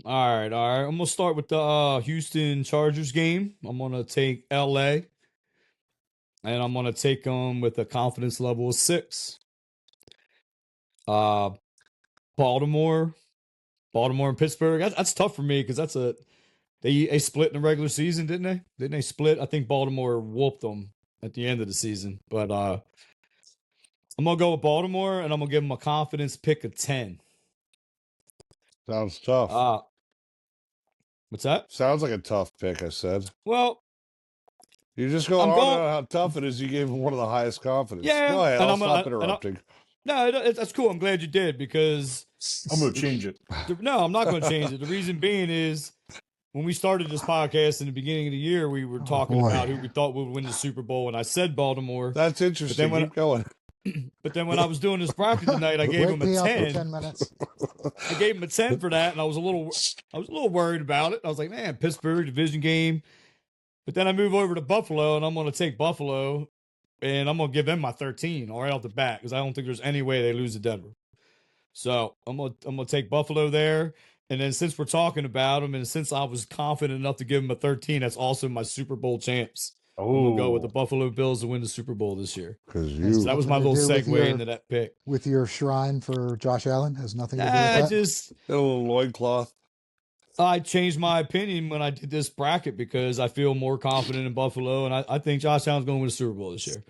All right. I'm gonna start with the Houston Chargers game. I'm gonna take LA, and I'm gonna take them with a confidence level of 6. Baltimore and Pittsburgh. That's tough for me because they split in the regular season, didn't they? Didn't they split? I think Baltimore whooped them at the end of the season. But I'm gonna go with Baltimore, and I'm gonna give them a confidence pick of 10. Sounds tough. What's that? Sounds like a tough pick, I said. Well, you're just going on about how tough it is. You gave him one of the highest confidence. Yeah. Go ahead. I'll stop interrupting. No, that's cool. I'm glad you did because I'm going to change it. No, I'm not going to change it. The reason being is when we started this podcast in the beginning of the year, we were talking about who we thought would win the Super Bowl, and I said Baltimore. That's interesting. Keep going. But then when I was doing this bracket tonight, I gave him a 10. 10 minutes. I gave him a 10 for that, and I was a little worried about it. I was like, man, Pittsburgh division game. But then I move over to Buffalo, and I'm going to take Buffalo and I'm gonna give them my 13 right off the bat because I don't think there's any way they lose to Denver. So I'm gonna take Buffalo there. And then since we're talking about them, and since I was confident enough to give them a 13, that's also my Super Bowl champs. I'm gonna go with the Buffalo Bills to win the Super Bowl this year. Because that was my little segue into that pick. With your shrine for Josh Allen has nothing to do with that. Just a little loincloth. I changed my opinion when I did this bracket because I feel more confident in Buffalo, and I think Josh Allen's going to win the Super Bowl this year.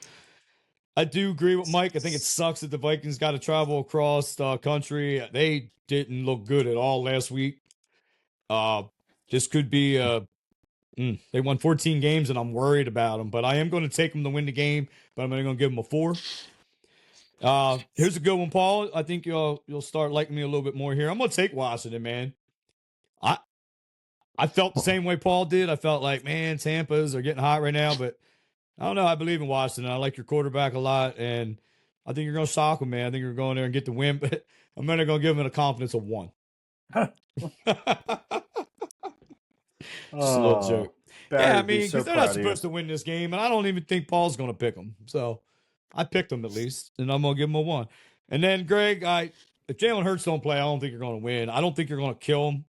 I do agree with Mike. I think it sucks that the Vikings got to travel across the country. They didn't look good at all last week. This could be they won 14 games, and I'm worried about them. But I am going to take them to win the game, but I'm going to give them a 4. Here's a good one, Paul. I think you'll start liking me a little bit more here. I'm going to take Washington, man. I felt the same way Paul did. I felt like, man, Tampa's are getting hot right now, but I don't know. I believe in Washington. I like your quarterback a lot, and I think you're going to shock them, man. I think you're going there and get the win, but I'm going to give them a confidence of 1. Just a little joke. Yeah, I mean, because they're not supposed to win this game, and I don't even think Paul's going to pick them. So I picked them at least, and I'm going to give them a 1. And then, Greg, if Jalen Hurts don't play, I don't think you're going to win. I don't think you're going to kill him,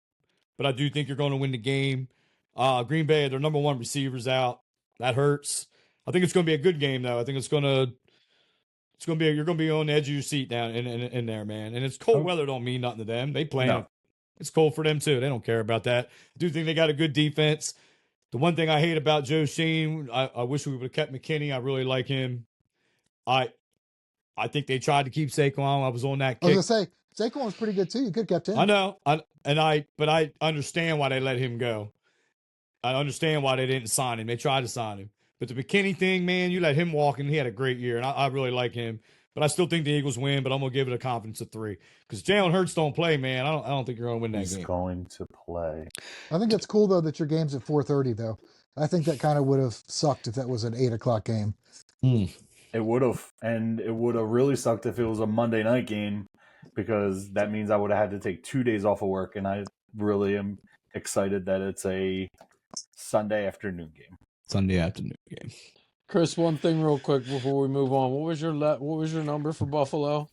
but I do think you're going to win the game. Green Bay, their number 1 receiver's out. That hurts. I think it's going to be a good game, though. I think you're going to be on the edge of your seat down in there, man. And it's cold weather don't mean nothing to them. They play. No. It's cold for them, too. They don't care about that. I do think they got a good defense. The one thing I hate about Joe Sheen, I wish we would have kept McKinney. I really like him. I think they tried to keep Saquon. I was on that kick. I was going to say, Saquon was pretty good, too. You could have kept him. I know. But I understand why they let him go. I understand why they didn't sign him. They tried to sign him. But the McKinney thing, man, you let him walk, and he had a great year, and I really like him. But I still think the Eagles win, but I'm going to give it a confidence of 3. Because Jalen Hurts don't play, man. I don't think you're going to win that game. He's going to play. I think it's cool, though, that your game's at 4:30, though. I think that kind of would have sucked if that was an 8 o'clock game. It would have. And it would have really sucked if it was a Monday night game, because that means I would have had to take 2 days off of work, and I really am excited that it's a Sunday afternoon game. Chris, one thing real quick before we move on. What was your number for Buffalo?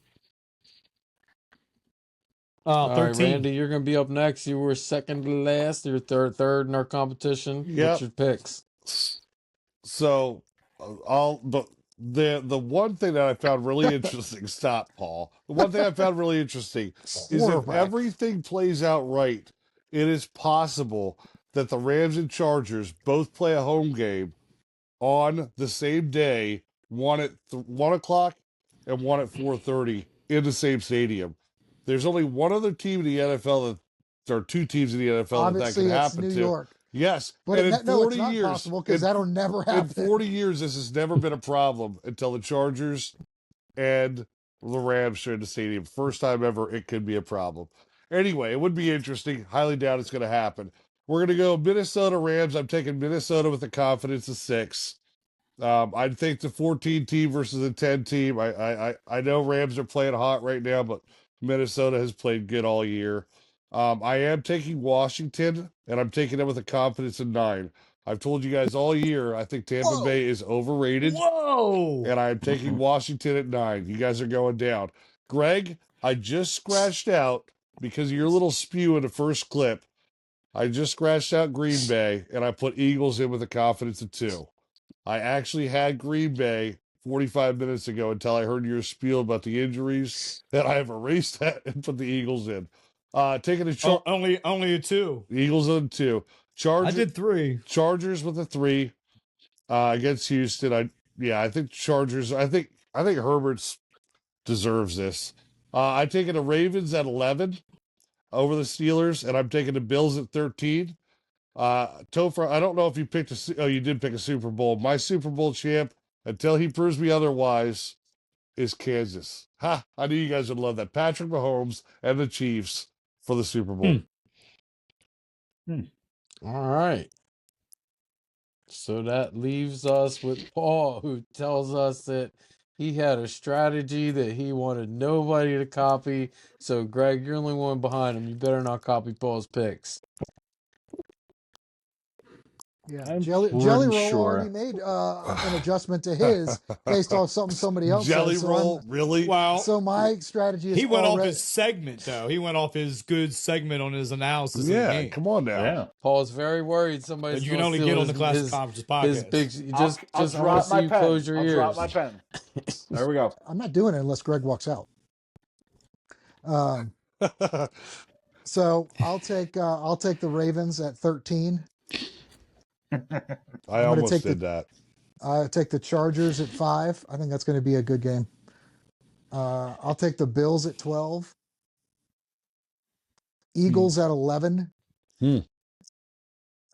13. All right, Randy, you're going to be up next. You were second to last. You're third in our competition. Yep. What's your picks? So, the one thing that I found really interesting. Stop, Paul. The one thing I found really interesting is if everything plays out right, it is possible that the Rams and Chargers both play a home game on the same day, one at 1 o'clock and one at 4:30 in the same stadium. There's only one other team in the NFL that there are 2 teams in the NFL Obviously, that can happen New to. York. Yes, But and it's not years, possible because that'll never happen. In 40 years, this has never been a problem until the Chargers and the Rams share the stadium. First time ever, it could be a problem. Anyway, it would be interesting. Highly doubt it's going to happen. We're going to go Minnesota Rams. I'm taking Minnesota with a confidence of 6. I'd think the 14 team versus the 10 team. I know Rams are playing hot right now, but Minnesota has played good all year. I am taking Washington, and I'm taking them with a confidence of 9. I've told you guys all year, I think Tampa Bay is overrated. Whoa! And I'm taking Washington at 9. You guys are going down. Greg, I just scratched out, because of your little spew in the first clip, I just scratched out Green Bay, and I put Eagles in with a confidence of 2. I actually had Green Bay 45 minutes ago until I heard your spiel about the injuries, that I have erased that and put the Eagles in. Taking a only a 2. Eagles on 2. I did 3. Chargers with a 3 against Houston. I think Chargers. I think Herbert's deserves this. I'm taking the Ravens at 11 over the Steelers, and I'm taking the Bills at 13. Topher, I don't know if you picked you did pick a Super Bowl. My Super Bowl champ, until he proves me otherwise, is Kansas. Ha! I knew you guys would love that. Patrick Mahomes and the Chiefs for the Super Bowl. All right. So that leaves us with Paul, who tells us that he had a strategy that he wanted nobody to copy. So, Greg, you're the only one behind him. You better not copy Paul's picks. Yeah, Jelly Roll already made an adjustment to his based off something somebody else Jelly said. So Roll, really? Well, so my strategy is he went off his segment though. He went off his good segment on his analysis of the game. Come on now. Yeah. Paul's very worried somebody's But you can gonna only steal get on his, the Classic his, Conferences his podcast. big. I'll I want to see you close your ears. I'll drop my pen. There we go. I'm not doing it unless Greg walks out. So I'll take the Ravens at 13. I almost did that. I take the Chargers at 5. I think that's going to be a good game. I'll take the Bills at 12. Eagles at 11. I'm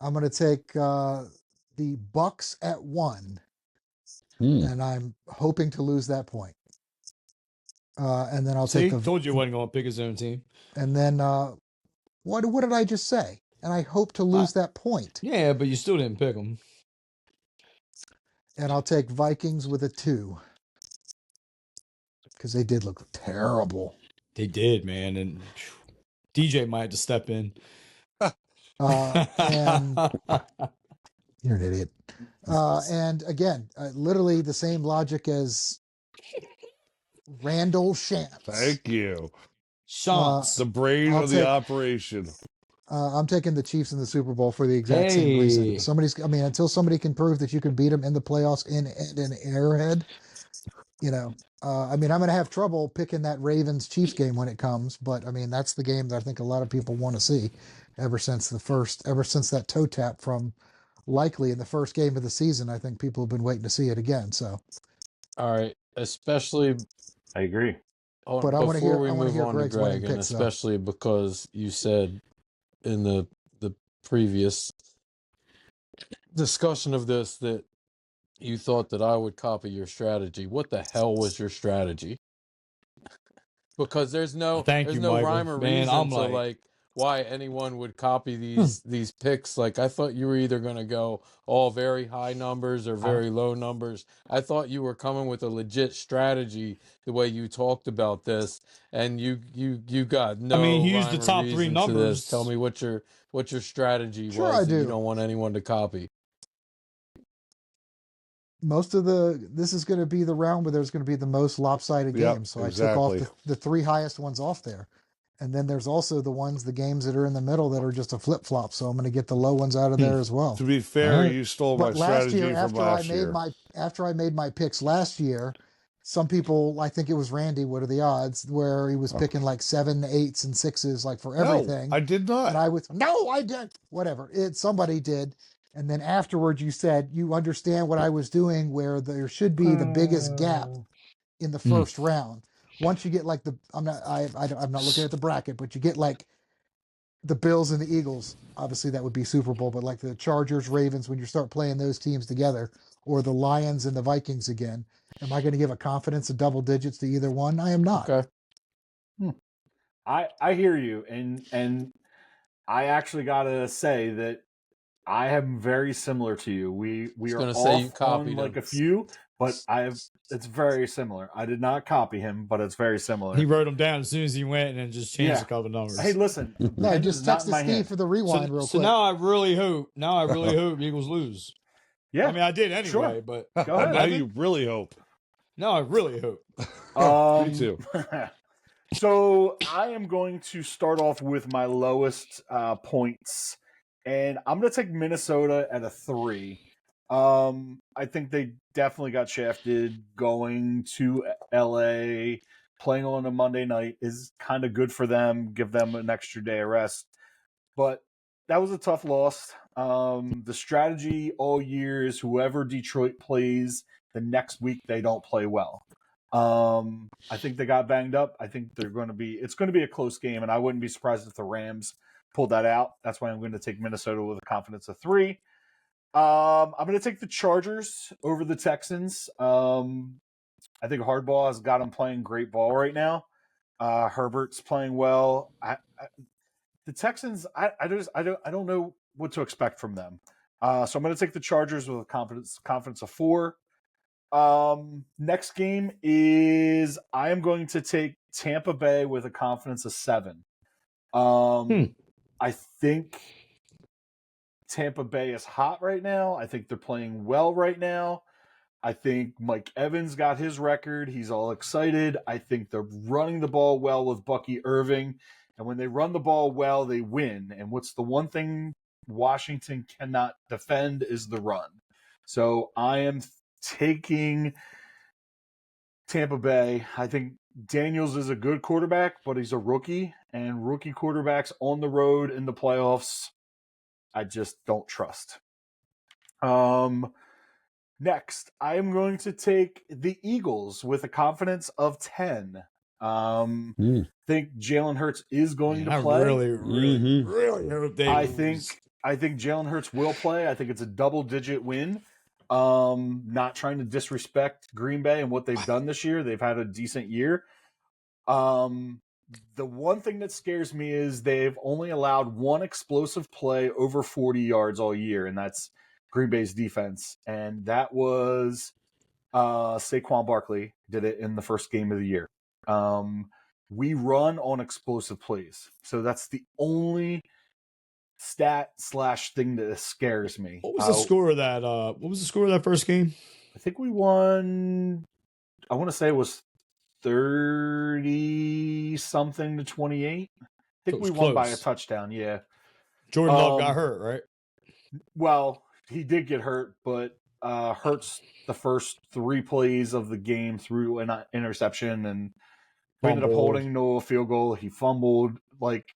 going to take the Bucks at 1. And I'm hoping to lose that point. And then I'll take the. Told you I wasn't going to pick his own team. And then what did I just say? And I hope to lose that point. Yeah, but you still didn't pick them. And I'll take Vikings with a 2. Because they did look terrible. They did, man. And DJ might have to step in. And you're an idiot. And again, literally the same logic as Randall Shantz. Thank you. Shantz. The brain of the operation. I'm taking the Chiefs in the Super Bowl for the exact same reason. Until somebody can prove that you can beat them in the playoffs in Arrowhead, I'm going to have trouble picking that Ravens-Chiefs game when it comes, but that's the game that I think a lot of people want to see ever since that toe tap from likely in the first game of the season. I think people have been waiting to see it again. So, all right, especially I agree. But I want to hear Greg's winning and picks, especially because you said in the previous discussion of this that you thought that I would copy your strategy. What the hell was your strategy? Because there's no rhyme or reason to why anyone would copy these picks. Like, I thought you were either going to go all very high numbers or very low numbers. I thought you were coming with a legit strategy the way you talked about this, and you got no. He used the top 3 numbers. Tell me what your strategy sure was. I do. You don't want anyone to copy. This is going to be the round where there's going to be the most lopsided games. So exactly. I took off the 3 highest ones off there. And then there's also the games that are in the middle that are just a flip-flop. So I'm going to get the low ones out of there as well. To be fair, you stole my strategy from last year. After I made my picks last year, some people, I think it was Randy, what are the odds, where he was picking like 7, 8s, and 6s like for everything. No, I did not. And I did. Whatever. Somebody did. And then afterwards you said you understand what I was doing, where there should be the biggest gap in the first round. Once you get like I'm not looking at the bracket, but you get like the Bills and the Eagles, obviously that would be Super Bowl, but like the Chargers, Ravens, when you start playing those teams together, or the Lions and the Vikings again, am I going to give a confidence of double digits to either one? I am not. Okay. I hear you, and I actually got to say that I am very similar to you. We are off on like a few, but it's very similar. I did not copy him, but it's very similar. He wrote them down as soon as he went and just changed a couple numbers. Hey, listen. No, just texted Steve for the rewind real quick. So now I really hope Eagles lose. Yeah. I did anyway, but go ahead. Now you really hope. No, I really hope. Me too. So I am going to start off with my lowest points. And I'm going to take Minnesota at a 3. I think they definitely got shafted. Going to LA, playing on a Monday night is kind of good for them, give them an extra day of rest. But that was a tough loss. The strategy all year is whoever Detroit plays, the next week they don't play well. I think they got banged up. I think it's going to be a close game, and I wouldn't be surprised if the Rams pull that out. That's why I'm going to take Minnesota with a confidence of 3. I'm going to take the Chargers over the Texans. I think Hardball has got them playing great ball right now. Herbert's playing well. The Texans, I don't know what to expect from them. So I'm going to take the Chargers with a confidence of 4. Next game is I am going to take Tampa Bay with a confidence of 7. I think Tampa Bay is hot right now. I think they're playing well right now. I think Mike Evans got his record. He's all excited. I think they're running the ball well with Bucky Irving. And when they run the ball well, they win. And what's the one thing Washington cannot defend is the run. So I am taking Tampa Bay. I think Daniels is a good quarterback, but he's a rookie. And rookie quarterbacks on the road in the playoffs, I just don't trust. Next, I am going to take the Eagles with a confidence of 10. Think Jalen Hurts is going to play. I really hope they lose. I think Jalen Hurts will play. I think it's a double-digit win. Not trying to disrespect Green Bay and what they've done this year. They've had a decent year. The one thing that scares me is they've only allowed one explosive play over 40 yards all year, and that's Green Bay's defense. And that was Saquon Barkley did it in the first game of the year. We run on explosive plays. So that's the only stat/thing that scares me. What was the score of that? What was the score of that first game? I think we won. I want to say it was 30-something to 28. I think we won by a touchdown. Yeah. Jordan Love got hurt, right? Well, he did get hurt, but Hurts the first 3 plays of the game threw an interception, and we ended up holding no field goal. He fumbled. Like,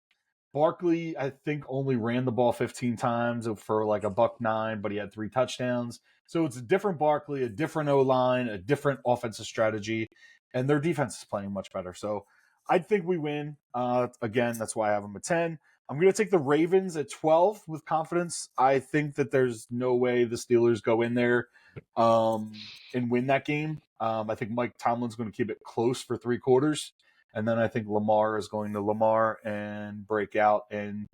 Barkley, I think, only ran the ball 15 times for like $109, but he had 3 touchdowns. So it's a different Barkley, a different O-line, a different offensive strategy, and their defense is playing much better. So I think we win. Again, that's why I have them at 10. I'm going to take the Ravens at 12 with confidence. I think that there's no way the Steelers go in there and win that game. I think Mike Tomlin's going to keep it close for 3 quarters. And then I think Lamar is going to Lamar and break out, and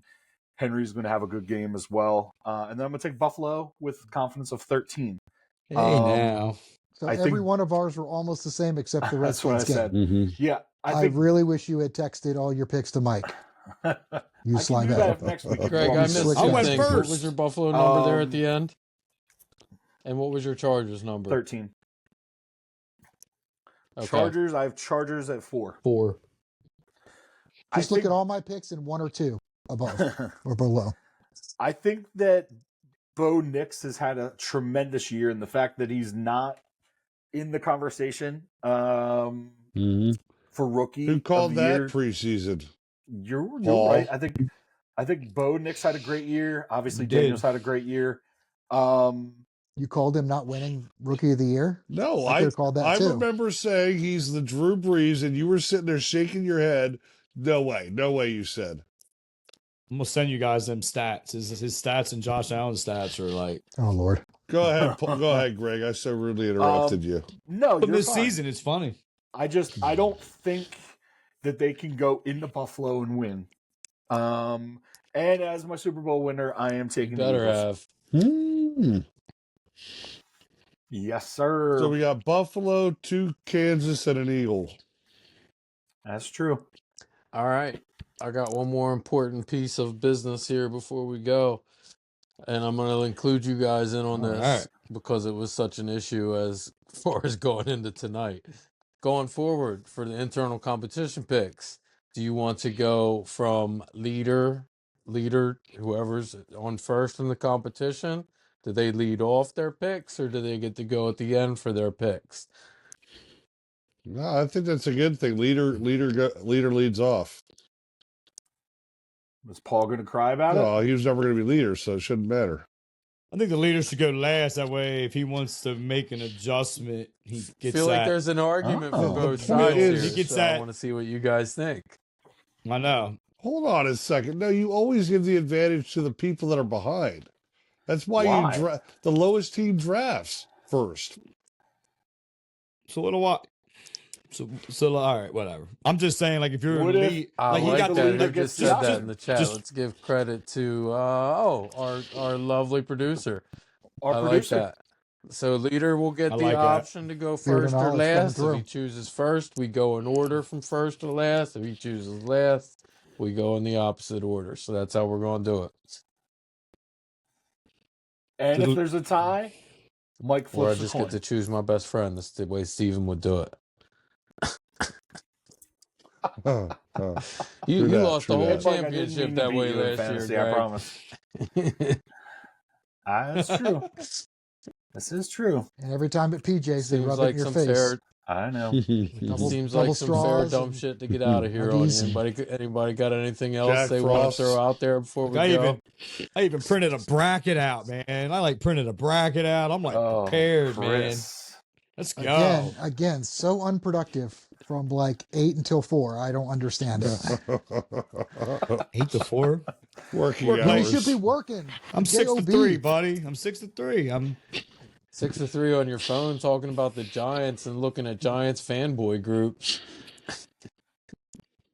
Henry's going to have a good game as well. And then I'm going to take Buffalo with confidence of 13. Hey, now. So every one of ours were almost the same except the Redskins game. Said. Yeah. I really wish you had texted all your picks to Mike. You slime that next week. Greg, I missed I went thing. first. What was your Buffalo number there at the end? And what was your Chargers number? 13. Okay. Chargers, I have Chargers at 4. 4. Just look at all my picks and 1 or 2 above or below. I think that Bo Nix has had a tremendous year, and the fact that he's not in the conversation for rookie. Who called that year, preseason? You're right. I think Bo Nix had a great year. Obviously, Daniels had a great year. You called him not winning Rookie of the Year? No, I called that too. remember saying he's the Drew Brees, and you were sitting there shaking your head. No way, you said. I'm gonna send you guys them stats. His stats and Josh Allen's stats are like. Oh Lord. Go ahead, Greg. I so rudely interrupted you. No, but this season it's funny. I don't think that they can go into Buffalo and win. And as my Super Bowl winner, I am taking the Eagles. Yes, sir. So we got Buffalo, 2 Kansas, and an Eagle. That's true. All right. I got one more important piece of business here before we go. And I'm going to include you guys in on this because it was such an issue as far as going into tonight. Going forward for the internal competition picks, do you want to go from leader, whoever's on first in the competition? Do they lead off their picks, or do they get to go at the end for their picks? No, I think that's a good thing. Leader leads off. Was Paul going to cry about it? No, he was never going to be leader, so it shouldn't matter. I think the leader should go last. That way, if he wants to make an adjustment, he gets. I feel like there's an argument for both sides here. He gets so that. I want to see what you guys think. I know. Hold on a second. No, you always give the advantage to the people that are behind. That's why you the lowest team drafts first. So what do I? So all right, whatever. I'm just saying, like, if you're I he like got that. the Who just said that in the chat. Let's give credit to our lovely producer. Like that. So leader will get the option to go first or last. If he chooses first, we go in order from first to last. If he chooses last, we go in the opposite order. So that's how we're going to do it. And if there's a tie, Mike flips or I the just coin. get to choose my best friend. That's the way Steven would do it. You lost the whole championship that way last year, Greg. I promise. That's true. This is true. And every time at PJ's, they rub like it in your some face. fair. I know. Seems like some fair dumb shit to get out of here on. Anybody got anything else Jack they Frost. want to throw out there before we go? I even printed a bracket out, man. I printed a bracket out. I'm prepared, man. Let's go. Again, so unproductive from 8 until 4. I don't understand it. 8 to 4? Working hours. hours. You should be working. I'm 6 to 3, buddy. I'm 6 to 3. I'm 6 to 3 on your phone talking about the Giants and looking at Giants fanboy group.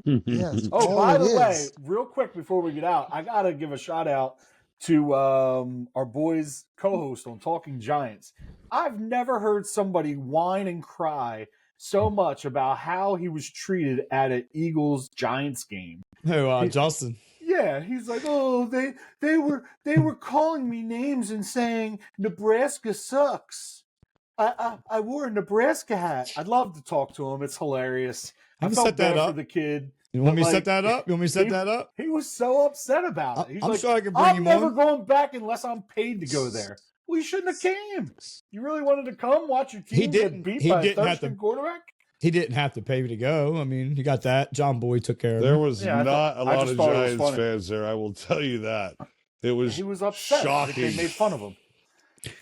Yes. Oh, by the way, real quick before we get out, I got to give a shout out to our boys co-host on Talking Giants. I've never heard somebody whine and cry so much about how he was treated at an Eagles-Giants game. Justin. Yeah, he's like, oh, they were calling me names and saying Nebraska sucks. I wore a Nebraska hat. I'd love to talk to him. It's hilarious. I felt bad for the kid. You want me to set that up? He was so upset about it. He's I'm like, sure I can bring him never on. going back unless I'm paid to go there. Well, you shouldn't have came. You really wanted to come watch your team get beat by a third-string quarterback? He didn't have to pay me to go. I mean, you got that. John Boy took care of it. There was not a lot of Giants fans there. I will tell you that. He was upset. Shocking. They made fun of him.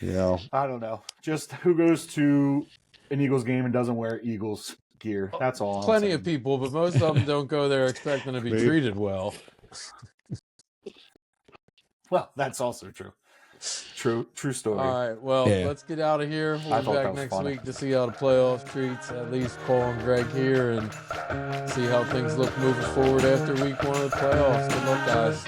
Yeah. I don't know. Just who goes to an Eagles game and doesn't wear Eagles gear? That's all. Plenty of people, but most of them don't go there expecting to be treated well. Well, that's also true. True story. All right, well, let's get out of here. We'll be back next week to see how the playoffs treats. At least Paul and Greg here and see how things look moving forward after week 1 of the playoffs. Good luck, guys.